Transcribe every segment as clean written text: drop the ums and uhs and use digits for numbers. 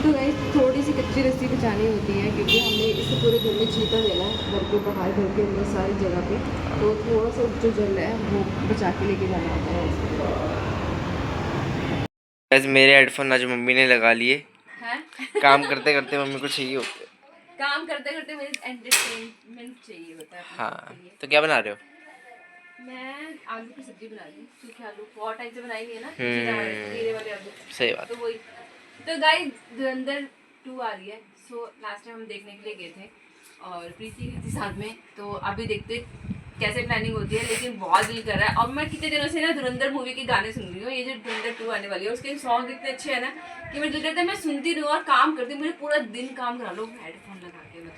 तो गाइस थोड़ी सी कच्ची रस्सी बचानी होती है क्योंकि हमने इस पूरे घर में छीटा देना है, घर के बाहर, घर के अंदर, सारी जगह पे। तो थोड़ा सा जो जल है वो बचा के लेके जाना होता है। बस मेरे हेडफोन आज मम्मी ने लगा लिए हैं? काम करते करते मम्मी को चाहिए होते। काम करते करते मुझे एंटरटेनमेंट चाहिए होता है। हाँ, तो क्या बना रहे हो? मैं आलू की सब्जी बना रही हूँ, सूखे आलू बहुत टाइम से बनाई है ना, जीरे वाले आलू। सही बात। तो वही। तो गाइस धुरंधर 2 आ रही है। सो लास्ट टाइम हम देखने के लिए गए थे और प्रीति गई थी साथ में। तो अभी देखते कैसे प्लानिंग होती है, लेकिन बहुत दिल कर रहा है। और मैं कितने दिनों से ना धुरंधर मूवी के गाने सुन रही हूँ। ये जो धुरंधर 2 आने वाली है उसके सॉन्ग इतने अच्छे हैं ना कि मैं दिल करता है मैं सुनती रहूँ और काम करती हूँ। मुझे पूरा दिन काम करा लो हेडफोन लगा के, मतलब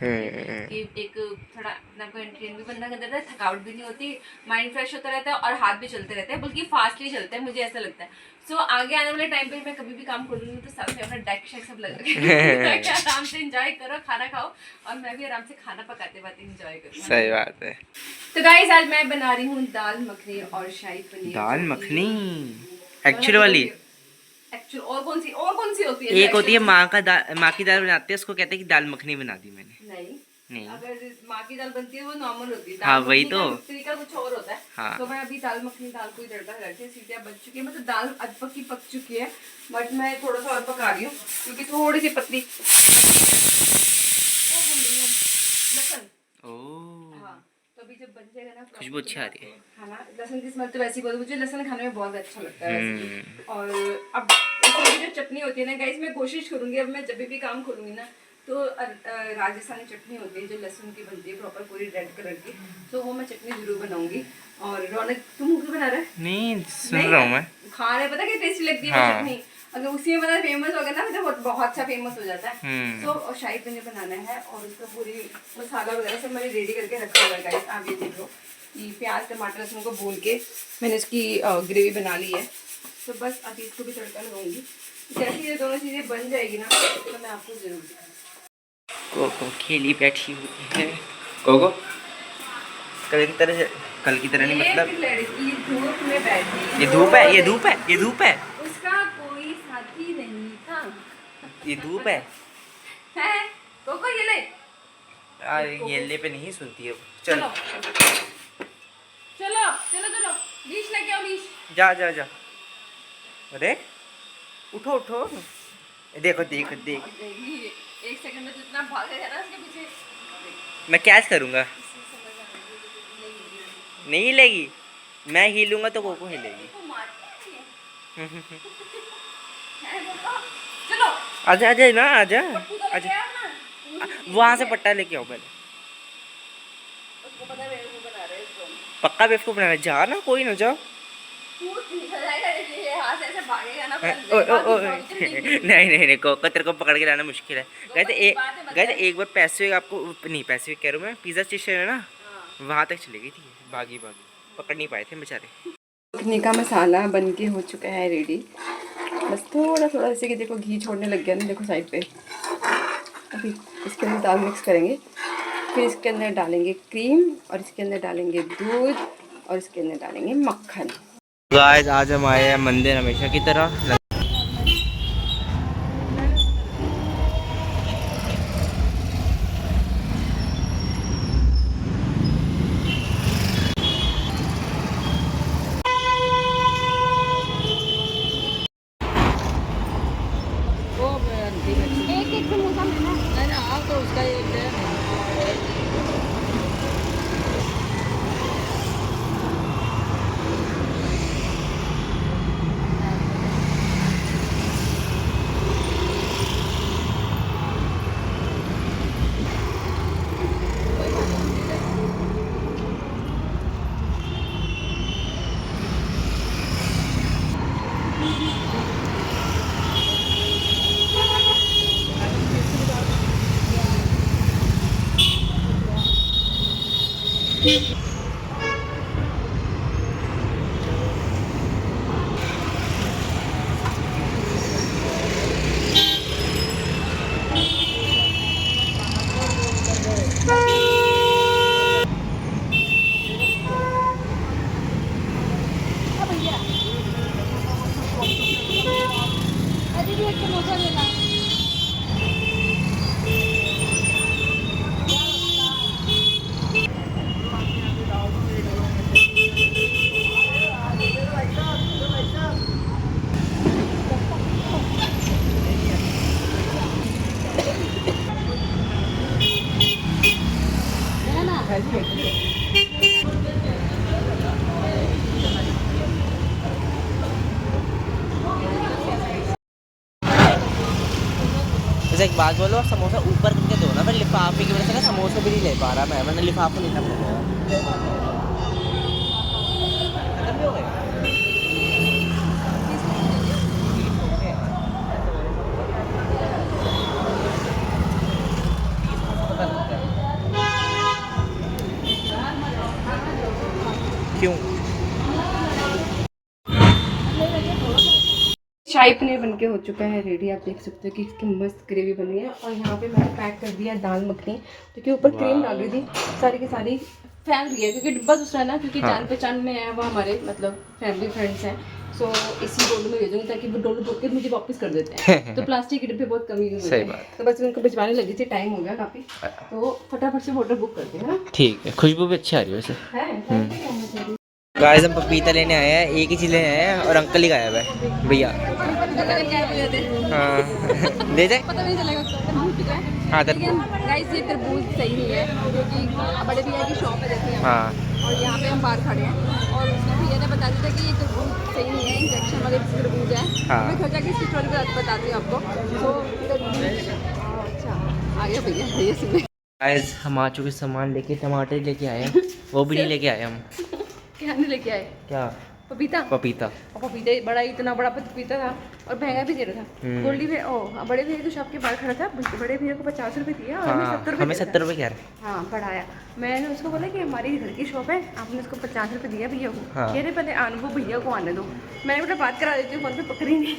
कि एक थोड़ा अपने आपको एंटरटेन भी बनना करता है, थकावट भी नहीं होती, माइंड फ्रेश होता रहता है और हाथ भी चलते रहते हैं, बल्कि फास्टली चलते हैं, मुझे ऐसा लगता है। सो आगे आने वाले टाइम पे मैं कभी भी काम करूँगी तो साथ में अपना डेक शेक सब लगा आराम से एंजॉय करो, खाना खाओ और मैं भी आराम से खाना पकाते पकाते एंजॉय करूँ। सही बात है। तो गाइस आज मैं बना रही हूँ दाल मखनी और शाही पनीर। दाल मखनी एक्चुअल वाली? एक्चुअल और कौन सी होती है? एक होती है माँ की दाल बनाते हैं, उसको कहते हैं कि दाल मखनी बना दी मैंने। नहीं, अगर माँ की दाल बनती है वो नॉर्मल होती है। हाँ वही तो। तरीका कुछ और होता है। हाँ। तो मैं अभी दाल मखनी, दाल को तड़का करके सीटियाँ बच चुकी है, मतलब दाल अध पक्की पक चुकी है, बट मैं थोड़ा सा और पका रही हूँ क्योंकि थोड़ी सी पतली लहसुन। हाँ, तो अभी जब बन जाएगा ना खुशबू अच्छी आ रही है। हाँ ना, लहसुन की स्मेल तो वैसे ही बहुत, मुझे लहसुन खाने में बहुत अच्छा लगता है वैसे। और अब इसमें जो चटनी होती है ना गाइस, मैं कोशिश करूंगी अब मैं जब भी काम खोलूंगी ना तो राजस्थानी चटनी होती है जो लहसुन की बनती है प्रॉपर पूरी रेड कलर की, तो वो मैं चटनी जरूर बनाऊंगी। और रौनक तुम क्या बना रहा है? नहीं सुन रहा हूँ मैं। खा रहे, पता क्या टेस्टी लगती है वो चटनी। अगर उसी में मतलब फेमस होगा ना तो बहुत अच्छा फेमस हो जाता है। तो शाही पनीर बनाना है और उसका पूरी मसाला वगैरह सब मैंने रेडी करके रखा हुआ है गाइस। आप ये देख लो कि प्याज टमाटर लहसुन को भून के मैंने इसकी ग्रेवी बना ली है। तो बस अभी इसको भी तड़का लगाऊंगी। जैसे ये दोनों चीज़ें बन जाएगी ना तो मैं आपको जरूर दिखाऊंगी। कोको खेली बैठी हुई है। कोको कल की तरह नहीं, मतलब लड़की धूप में बैठी, ये धूप है, ये धूप है, ये धूप है, उसका कोई साथी नहीं था। ये धूप है। कोको ये ले। ये ले पे नहीं सुनती है। चलो चलो चलो चलो लीश लेके आओ, लीश। जा जा जा। अरे उठो उठो, देखो देखो देख। एक सेकंड में जितना भागेगा ना उसके पीछे मैं कैच करूँगा, नहीं हिलेगी। मैं हिलूंगा तो कोको हिलेगी। चलो आजा आजा ना, आजा आजा। वहाँ से पट्टा लेके आओ पहले। उसको पता है बेवकूफ बना रहे हैं इसको। पक्का बेवकूफ बना रहे, जा ना, कोई ना जाओ। नहीं नहीं नहीं, कोको तेरे को पकड़ के लाना मुश्किल है। गए एक बार पैसिफिक, आपको नहीं पैसिफिक कह रहा हूँ मैं, पिज़्ज़ा स्टेशन है ना वहाँ तक चली गई थी, भागी भागी, पकड़ नहीं पाए थे बेचारे। मखनी का मसाला बन के हो चुका है रेडी। बस थोड़ा थोड़ा जैसे कि देखो घी छोड़ने लग गया ना, देखो साइड पे। अभी इसके अंदर दाल मिक्स करेंगे, फिर इसके अंदर डालेंगे क्रीम और इसके अंदर डालेंगे दूध और इसके अंदर डालेंगे मक्खन। गाइस आज हम आए हैं मंदिर हमेशा की तरह। एक समोसा है ना, आप तो उसका एक है। जैसे एक बात बोलो, समोसा ऊपर करके दो ना, फिर लिफाफे की वजह से ना समोसा भी नहीं ले पा रहा मैं, वरना लिफाफा नहीं था खत्म भी हो गए। क्यों? शाही पनीर बनके हो चुका है रेडी। आप देख सकते हो कि इसकी मस्त ग्रेवी बनी है। और यहाँ पे मैंने पैक कर दिया दाल मखनी, क्योंकि ऊपर क्रीम डाल रही थी, सारी की सारी फैल रही है क्योंकि डिब्बा दूसरा है ना, क्योंकि जान पहचान में है वो हमारे मतलब फैमिली फ्रेंड्स हैं। सो इसी डोल में भेजूंगी ताकि वो डोल धो के मुझे वापस कर देते हैं। तो प्लास्टिक के डिब्बे बहुत कम यूज होते हैं, तो बस उनको भिजवाने लगी थी, टाइम हो गया काफ़ी, तो फटाफट से होटल बुक करते हैं ना। ठीक है, खुशबू भी अच्छी आ रही है वैसे। है गाइस हम पपीता लेने आए हैं, एक ही चीज़ लेने आए हैं और अंकल ही गायब है भैया। हाँ दे जाए, पता नहीं चलेगा उसको। हाँ लेकिन गाइस ये तरबूज सही नहीं है, क्योंकि बड़े भैया की शॉप है देखिए हाँ और यहाँ पे हम बाहर खड़े हैं और उसने भैया ने बता दिया था कि ये तरबूज सही नहीं है, इंजेक्शन वाले तरबूज है। हाँ। मैं घर जाके इसकी स्टोरी बताती हूँ आपको। तो अच्छा आ गया भैया, भैया सुन। गाइस हम आ चुके, सामान लेके, टमाटर लेके आए हैं, वो भी नहीं लेके आए हम। क्या नहीं लेके आए? क्या? पपीता। पपीता। और पपीता बड़ा, इतना बड़ा पपीता था और महंगा भी दे रहा था। गोल्डी भैया बड़े भैया तो शॉप के बाहर खड़ा था, बड़े भैया को 50 रुपये दिया और हमें 70 रुपये कह रहे। हाँ बढ़ाया। मैंने उसको बोला कि हमारी घर की शॉप है, आपने उसको 50 रुपये दिया भैया को। हाँ। कह रहे पहले वो भैया को आने दो। मैंने बोला बात करा देती हूँ, फोन पे पकड़ी नहीं।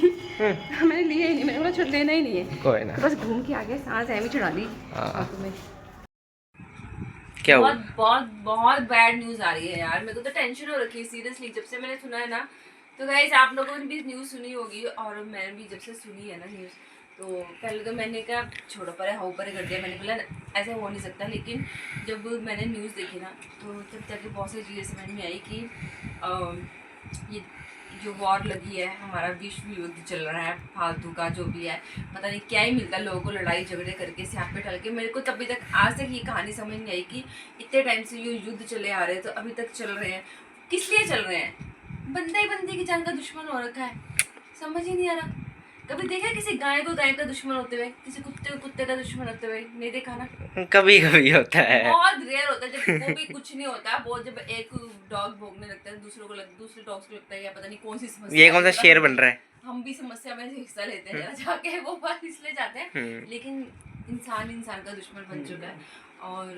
मैंने लिया ही नहीं, मैंने बोला छोड़ लेना ही नहीं है, कोई ना। तो बस घूम के आ गए, सांस ऐवी चढ़ा दी। क्या बहुत बहुत बहुत बैड न्यूज़ आ रही है यार, मेरे को तो टेंशन हो रखी है सीरियसली जब से मैंने सुना है ना। तो गाइस आप लोगों ने भी न्यूज़ सुनी होगी और मैंने भी जब से सुनी है ना न्यूज़, तो पहले तो मैंने कहा छोड़ो परे हाँ ऊपर कर दिया, मैंने बोला ऐसा हो नहीं सकता। लेकिन जब मैंने न्यूज़ देखी ना, तो तब जाके बहुत सी चीज़ें समझ में आई कि ये जो वॉर लगी है, हमारा विश्व युद्ध चल रहा है फालतू का जो भी है, पता नहीं क्या ही मिलता है लोगों को लड़ाई झगड़े करके स्याप पे डाल के। मेरे को तभी तक आज तक ये कहानी समझ नहीं आई कि इतने टाइम से ये युद्ध चले आ रहे हैं, तो अभी तक चल रहे हैं, किस लिए चल रहे हैं? बंदा ही बंदे की जान का दुश्मन हो रखा है, समझ ही नहीं आ रहा। कभी देखा किसी गाय को गाय का दुश्मन होते हुए, किसी कुत्ते को कुत्ते का दुश्मन होते हुए? नहीं देखा ना। कभी कभी होता है, बहुत रेयर होता है जब वो भी कुछ नहीं होता। बहुत जब एक डॉग भोगने लगता है दूसरे डॉग्स को लगता है या पता नहीं कौन सी समस्या, ये कौन सा शेर बन रहा है। हम भी समस्या में हिस्सा लेते हैं जरा जाके, वो बात इसलिए जाते हैं। लेकिन इंसान का दुश्मन बन चुका है। और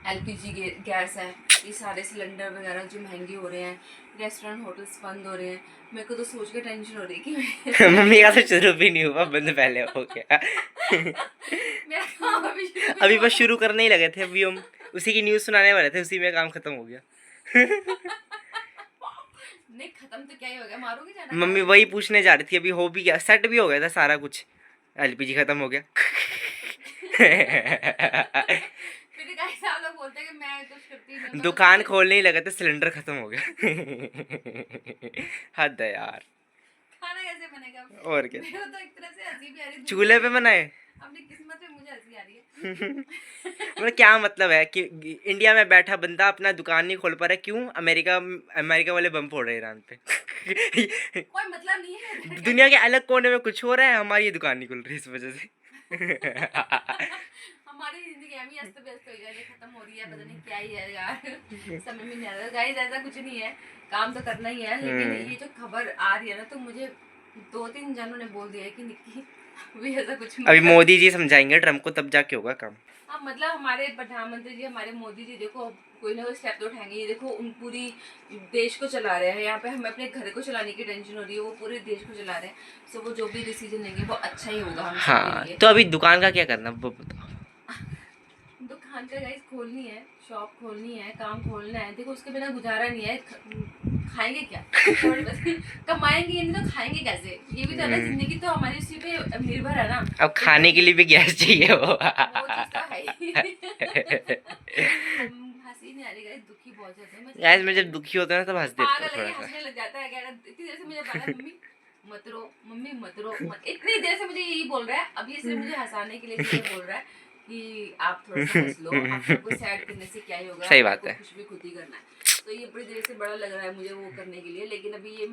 एलपीजी गैस है, ये सारे सिलेंडर वगैरह जो महंगे हो रहे हैं, रेस्टोरेंट होटल्स बंद हो रहे हैं। मेरे को तो सोच के टेंशन हो रही है कि मम्मी का तो शुरू भी नहीं हुआ, बंद पहले हो गया। मेरा काम अभी बस शुरू करने ही लगे थे, अभी हम उसी की न्यूज़ सुनाने वाले थे, उसी में काम खत्म हो गया। नहीं खत्म तो क्या ही हो गया, मारोगे जाना। मम्मी वही पूछने जा रही थी, अभी हो भी गया, सेट भी हो गया था सारा कुछ, एलपीजी खत्म हो गया। फिर गाइस आप लोग बोलते हैं कि मैं कुछ करती नहीं, दुकान खोलने ही लगे थे, सिलेंडर खत्म हो गया। हद है यार। खाना कैसे बनेगा? और क्या, मेरे को तो एक तरह से हंसी भी आ रही है, चूल्हे पे बनाए। अपनी किस्मत में मुझे हंसी आ रही है। मतलब क्या मतलब है कि इंडिया में बैठा बंदा अपना दुकान नहीं खोल पा रहा, क्यों? अमेरिका वाले बम फोड़ रहे हैं ईरान पे। कोई मतलब नहीं है। दुनिया के अलग कोने में कुछ हो रहा है, हमारी दुकान नहीं खुल रही इस वजह से। हमारी जिंदगी अभी अस्त व्यस्त हो गई, खत्म हो रही है, पता नहीं क्या ही है यार, समझ में नहीं आ रहा। गाइस ऐसा कुछ नहीं है, काम तो करना ही है। लेकिन ये जो खबर आ रही है ना, तो मुझे 2-3 जनों ने बोल दिया है कि निक्की भी ऐसा कुछ अभी मोदी जी समझाएंगे ट्रम्प को, तब जाके होगा काम। हाँ मतलब हमारे प्रधानमंत्री जी, हमारे मोदी जी देखो कोई ना कोई स्टेप तो उठाएंगे। ये देखो उन पूरी देश को चला रहे हैं, यहाँ पे हमें अपने घर को चलाने की टेंशन हो रही है, वो पूरे देश को चला रहे हैं। सो वो जो भी डिसीजन लेंगे वो अच्छा ही होगा हम सबके हाँ लिए। तो अभी दुकान का क्या करना वो बताओ। दुकान का गाइस खोलनी है, शॉप खोलनी है, काम खोलना है। देखो उसके बिना गुजारा नहीं है। खाएंगे क्या, थोड़ी बस कमाएंगे नहीं तो खाएंगे कैसे? ये भी तो है ना, जिंदगी तो हमारी उसी पे निर्भर है ना। अब खाने के लिए भी गैस चाहिए वो चीज़ तो है ही। हंसी नहीं आ रही गाइस, दुखी बहुत ज्यादा हूं गैस में जब दुखी होता है ना तब हंस देता हूँ पागल है, थोड़ा ये सा। हंसने लग जाता है। कह रहा इतनी देर से मुझे बोला मम्मी मत रो, मम्मी मत रो, इतनी देर से मुझे यही बोल रहा है। अब ये सिर्फ मुझे हंसाने के लिए मुझे बोल रहा है कि आप थोड़ा सा हंस लो, आप सबको सैड करने से क्या ही होगा, सही बात आपको है। कुछ भी खुद ही करना है। तो ये बड़ी देर से बड़ा लग रहा है मुझे वो करने के लिए, लेकिन अभी ये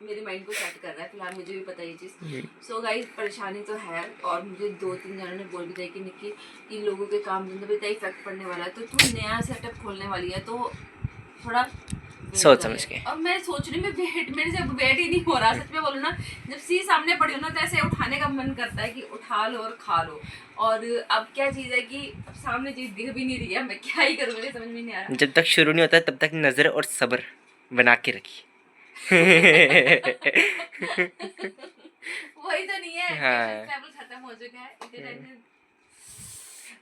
मेरे माइंड को सेट कर रहा है। फिलहाल मुझे भी पता है ये चीज़। सो गाइस परेशानी तो है, और मुझे 2-3 जनों ने बोल भी दिया कि निक्की इन लोगों के काम धंधे पे इतना इफेक्ट पड़ने वाला है, तो तू नया सेटअप खोलने वाली है तो थोड़ा सोच समझ के। अब मैं सोच रही हूँ, मैं मेरे से वेट ही नहीं हो रहा। सच में बोलो ना, जब सी सामने पड़ी हो ना तो ऐसे उठाने का मन करता है कि उठा लो और खा लो। और अब क्या चीज़ है कि अब सामने चीज़ दिख भी नहीं रही है, मैं क्या ही करूँ, मुझे समझ में नहीं आ रहा। जब तक शुरू नहीं होता तब तक नजर और सब्र बना के रखिए। वही तो नहीं है, हाँ। पेशेंस लेवल खत्म हो चुका है इतने टाइम से।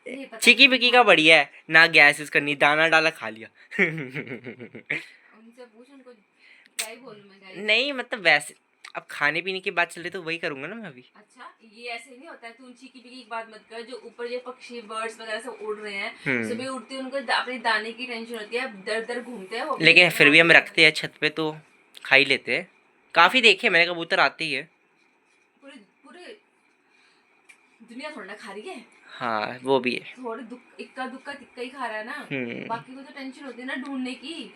नहीं पता चिकी बिकी का बढ़िया है ना, गैस यूज करनी, दाना डाला खा लिया। उनसे पूछ, उनको क्या ही बोलूं मैं गाइस। नहीं मतलब वैसे अब खाने पीने की बात चल रही तो वही करूंगा ना मैं अभी। अच्छा ये ऐसे नहीं होता है, तू चीकी पिकी की बात मत कर। जो ऊपर ये पक्षी बर्ड्स वगैरह सब उड़ रहे हैं, सुबह उड़ते हैं, उनको अपने दाने की टेंशन होती है, दर दर घूमते हैं वो। लेकिन फिर भी हम रखते हैं छत पे तो खा ही लेते हैं। काफी देखे मैंने, कबूतर आते ही है। पूरे पूरे दुनिया थोड़ा ना खा रही है। हाँ वो भी है। थोड़े इक्का दुक्का तिक्का ही खा रहा है ना, बाकी को तो टेंशन होती है ना ढूंढने की।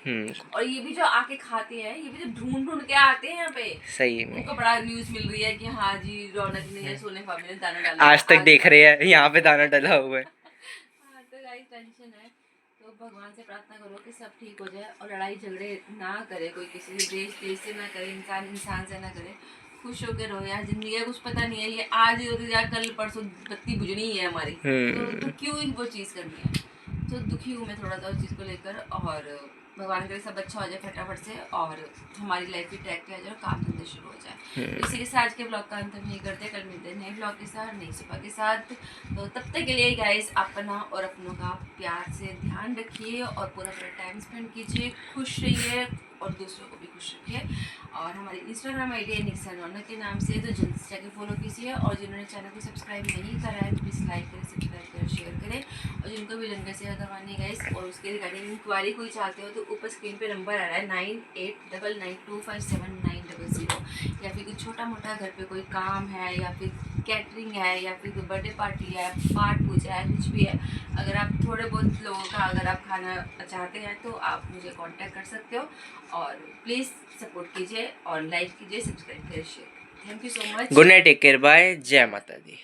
और ये भी जो आके खाते हैं, ये भी तो ढूंढ ढूंढ के आते हैं यहाँ पे। सही में उनको बड़ा न्यूज मिल रही है कि हाँ जी रौनक नहीं है, सोने फामे ने दाना डाला। आज तक देख रहे हैं यहाँ पे दाना डला हुआ है। हाँ तो गाइस टेंशन है, तो भगवान से प्रार्थना करो कि सब ठीक हो जाए और लड़ाई झगड़े ना करे कोई, किसी देश से ना करे, इंसान इंसान से ना करे। खुश होकर रहो यार, जिंदगी का कुछ पता नहीं है, ये आज होती यार कल परसों बत्ती बुझनी ही है हमारी। तो क्यों ही वो चीज़ करनी है। तो दुखी हूँ मैं थोड़ा सा उस चीज़ को लेकर, और भगवान करे सब अच्छा हो जाए फटाफट से, और हमारी लाइफ भी ट्रैक पे आ जाए और काम धंधे शुरू हो जाए। इसी के साथ आज के ब्लॉग का अंत हम नहीं करते, कल मिलते हैं नए ब्लॉग के साथ, नई सुबह के साथ। तो तब तक के लिए गाइस अपना और अपनों का प्यार से ध्यान रखिए और पूरा टाइम स्पेंड कीजिए, खुश रहिए और दूसरों को भी खुश रखिए। और हमारी इंस्टाग्राम आई डी है निक्सा रौनक के नाम से, तो जल्दी से जाकर फॉलो कीजिए। और जिन्होंने चैनल को सब्सक्राइब नहीं करा है तो प्लीज़ लाइक करें, सब्सक्राइब करें, शेयर करें। और जिनको भी लंगर से करवानी गाइस और उसके रिगार्डिंग इंक्वायरी कोई चाहते हो तो ऊपर स्क्रीन पे नंबर आ रहा है 9899257900, या फिर कुछ छोटा मोटा घर पे कोई काम है, या फिर कैटरिंग है, या फिर कोई बर्थडे पार्टी है, पाठ पूजा है, कुछ भी है। अगर आप थोड़े बहुत लोगों का अगर आप खाना चाहते हैं तो आप मुझे कांटेक्ट कर सकते हो। और प्लीज़ सपोर्ट कीजिए और लाइक कीजिए, सब्सक्राइब करिए, share. Thank you so much. Good night, take care, bye, जय माता दी।